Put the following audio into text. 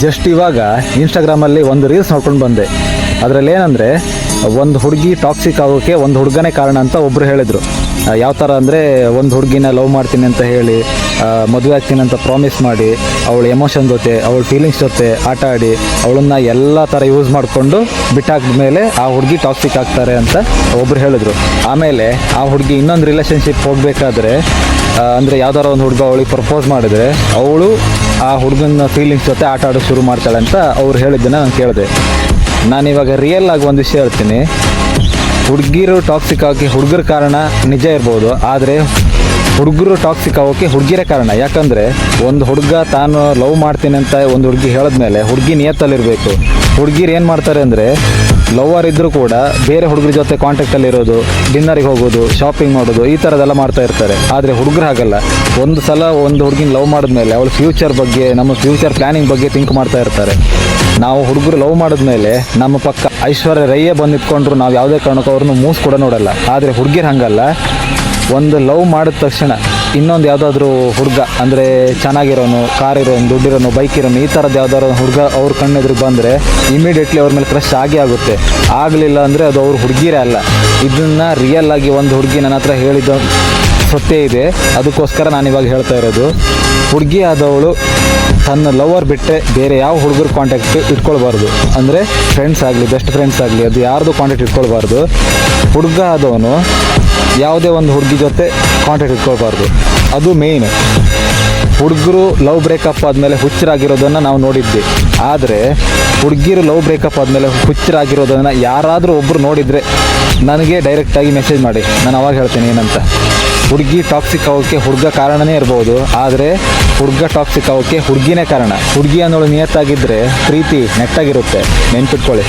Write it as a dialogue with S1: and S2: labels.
S1: Just ಇವಾಗ ಇನ್ಸ್ಟಾಗ್ರಾಮಲ್ಲಿ ಒಂದು ರೀಲ್ಸ್ ನೋಡ್ಕೊಂಡು ಬಂದೆ. ಅದರಲ್ಲಿ ಏನಂದರೆ, ಒಂದು ಹುಡುಗಿ ಟಾಕ್ಸಿಕ್ ಆಗೋಕ್ಕೆ ಒಂದು ಹುಡುಗನೇ ಕಾರಣ ಅಂತ ಒಬ್ಬರು ಹೇಳಿದರು. ಯಾವ ಥರ ಅಂದರೆ, ಒಂದು ಹುಡುಗಿನ ಲವ್ ಮಾಡ್ತೀನಿ ಅಂತ ಹೇಳಿ ಮದುವೆ ಆಗ್ತೀನಿ ಅಂತ ಪ್ರಾಮಿಸ್ ಮಾಡಿ ಅವಳ ಎಮೋಷನ್ ಜೊತೆ ಅವಳ ಫೀಲಿಂಗ್ಸ್ ಜೊತೆ ಆಟ ಆಡಿ ಅವಳನ್ನು ಎಲ್ಲ ಥರ ಯೂಸ್ ಮಾಡಿಕೊಂಡು ಬಿಟ್ಟಾಕಿದ ಮೇಲೆ ಆ ಹುಡುಗಿ ಟಾಕ್ಸಿಕ್ ಆಗ್ತಾರೆ ಅಂತ ಒಬ್ಬರು ಹೇಳಿದ್ರು. ಆಮೇಲೆ ಆ ಹುಡುಗಿ ಇನ್ನೊಂದು ರಿಲೇಷನ್ಶಿಪ್ ಹೋಗಬೇಕಾದ್ರೆ ಅಂದರೆ ಯಾವ್ದಾರ ಒಂದು ಹುಡುಗ ಅವಳಿಗೆ ಪ್ರಪೋಸ್ ಮಾಡಿದ್ರೆ ಅವಳು ಆ ಹುಡುಗನ ಫೀಲಿಂಗ್ಸ್ ಜೊತೆ ಆಟ ಆಡೋಕ್ಕೆ ಶುರು ಮಾಡ್ತಾಳೆ ಅಂತ ಅವ್ರು ಹೇಳಿದ್ದನ್ನು ನಾನು ಕೇಳಿದೆ. ನಾನಿವಾಗ ರಿಯಲ್ ಆಗಿ ಒಂದು ವಿಷಯ ಹೇಳ್ತೀನಿ. ಹುಡುಗಿರು ಟಾಕ್ಸಿಕ್ ಆಗೋಕ್ಕೆ ಹುಡುಗರ ಕಾರಣ ನಿಜ ಇರ್ಬೋದು, ಆದರೆ ಹುಡುಗರು ಟಾಕ್ಸಿಕ್ ಆಗೋಕ್ಕೆ ಹುಡುಗಿರೇ ಕಾರಣ. ಯಾಕಂದರೆ ಒಂದು ಹುಡುಗ ತಾನು ಲವ್ ಮಾಡ್ತೀನಿ ಅಂತ ಒಂದು ಹುಡುಗಿ ಹೇಳಿದ್ಮೇಲೆ ಹುಡುಗಿ ನಿಯತ್ತಲ್ಲಿರಬೇಕು. ಹುಡುಗಿರು ಏನು ಮಾಡ್ತಾರೆ ಅಂದರೆ, ಲವ್ವರ್ ಇದ್ದರೂ ಕೂಡ ಬೇರೆ ಹುಡುಗರ ಜೊತೆ ಕಾಂಟ್ಯಾಕ್ಟಲ್ಲಿರೋದು, ಡಿನ್ನರಿಗೆ ಹೋಗೋದು, ಶಾಪಿಂಗ್ ಮಾಡೋದು, ಈ ಥರದ್ದೆಲ್ಲ ಮಾಡ್ತಾ ಇರ್ತಾರೆ. ಆದರೆ ಹುಡುಗರು ಹಾಗಲ್ಲ. ಒಂದು ಸಲ ಒಂದು ಹುಡುಗಿನ ಲವ್ ಮಾಡಿದ್ಮೇಲೆ ಅವಳ ಫ್ಯೂಚರ್ ಬಗ್ಗೆ, ನಮ್ಮ ಫ್ಯೂಚರ್ ಪ್ಲ್ಯಾನಿಂಗ್ ಬಗ್ಗೆ ಥಿಂಕ್ ಮಾಡ್ತಾ ಇರ್ತಾರೆ. ನಾವು ಹುಡುಗರು ಲವ್ ಮಾಡಿದ್ಮೇಲೆ ನಮ್ಮ ಪಕ್ಕ ಐಶ್ವರ್ಯ ರೈಯೇ ಬಂದು ನಿಂತ್ಕೊಂಡ್ರು ನಾವು ಯಾವುದೇ ಕಾರಣಕ್ಕೂ ಅವ್ರನ್ನ ಮೂಸ್ ಕೂಡ ನೋಡಲ್ಲ. ಆದರೆ ಹುಡುಗಿರು ಹಾಗಲ್ಲ. ಒಂದು ಲವ್ ಮಾಡಿದ ತಕ್ಷಣ ಇನ್ನೊಂದು ಯಾವುದಾದ್ರೂ ಹುಡುಗ ಅಂದರೆ ಚೆನ್ನಾಗಿರೋನು, ಕಾರ್ ಇರೋನು, ದುಡ್ಡಿರೋನು, ಬೈಕ್ ಇರೋನು, ಈ ಥರದ್ದು ಯಾವುದಾದ್ರು ಹುಡುಗ ಅವ್ರ ಕಣ್ಣೆದುರಿಗೆ ಬಂದರೆ ಇಮಿಡಿಯೇಟ್ಲಿ ಅವ್ರ ಮೇಲೆ ಕ್ರಶ್ ಆಗುತ್ತೆ. ಆಗಲಿಲ್ಲ ಅಂದರೆ ಅದು ಅವ್ರ ಹುಡುಗಿರೇ ಅಲ್ಲ. ಇದನ್ನು ರಿಯಲ್ ಆಗಿ ಒಂದು ಹುಡುಗಿ ನನ್ನ ಹತ್ರ ಹೇಳಿದ್ದು ಸತ್ಯ ಇದೆ. ಅದಕ್ಕೋಸ್ಕರ ನಾನಿವಾಗ ಹೇಳ್ತಾ ಇರೋದು, ಹುಡುಗಿ ಆದವಳು ತನ್ನ ಲವರ್ ಬಿಟ್ಟರೆ ಬೇರೆ ಯಾವ ಹುಡುಗರು ಕಾಂಟ್ಯಾಕ್ಟ್ ಇಟ್ಕೊಳ್ಬಾರ್ದು. ಅಂದರೆ ಫ್ರೆಂಡ್ಸ್ ಆಗಲಿ, ಬೆಸ್ಟ್ ಫ್ರೆಂಡ್ಸ್ ಆಗಲಿ, ಅದು ಯಾರ್ದು ಕಾಂಟ್ಯಾಕ್ಟ್ ಇಟ್ಕೊಳ್ಬಾರ್ದು. ಹುಡುಗ ಆದವನು ಯಾವುದೇ ಒಂದು ಹುಡುಗಿ ಜೊತೆ ಕಾಂಟ್ಯಾಕ್ಟ್ ಇಟ್ಕೊಳ್ಬಾರ್ದು. ಅದು ಮೇಯ್ನ್. ಹುಡುಗರು ಲವ್ ಬ್ರೇಕಪ್ ಆದಮೇಲೆ ಹುಚ್ಚರಾಗಿರೋದನ್ನು ನಾವು ನೋಡಿದ್ವಿ. ಆದರೆ ಹುಡುಗಿರು ಲವ್ ಬ್ರೇಕಪ್ ಆದಮೇಲೆ ಹುಚ್ಚರಾಗಿರೋದನ್ನು ಯಾರಾದರೂ ಒಬ್ಬರು ನೋಡಿದರೆ ನನಗೆ ಡೈರೆಕ್ಟಾಗಿ ಮೆಸೇಜ್ ಮಾಡಿ, ನಾನು ಅವಾಗ ಹೇಳ್ತೀನಿ ಏನಂತ. ಹುಡುಗಿ ಟಾಕ್ಸಿಕ್ ಆಗೋಕ್ಕೆ ಹುಡುಗ ಕಾರಣನೇ ಇರ್ಬೋದು, ಆದರೆ ಹುಡುಗ ಟಾಕ್ಸಿಕ್ ಆಗೋಕ್ಕೆ ಹುಡುಗಿನೇ ಕಾರಣ. ಹುಡುಗಿ ಅನ್ನೋಳು ನಿಯತ್ತಾಗಿದ್ದರೆ ಪ್ರೀತಿ ನೆಟ್ಟಾಗಿರುತ್ತೆ, ನೆನ್ಪಿಟ್ಕೊಳ್ಳಿ.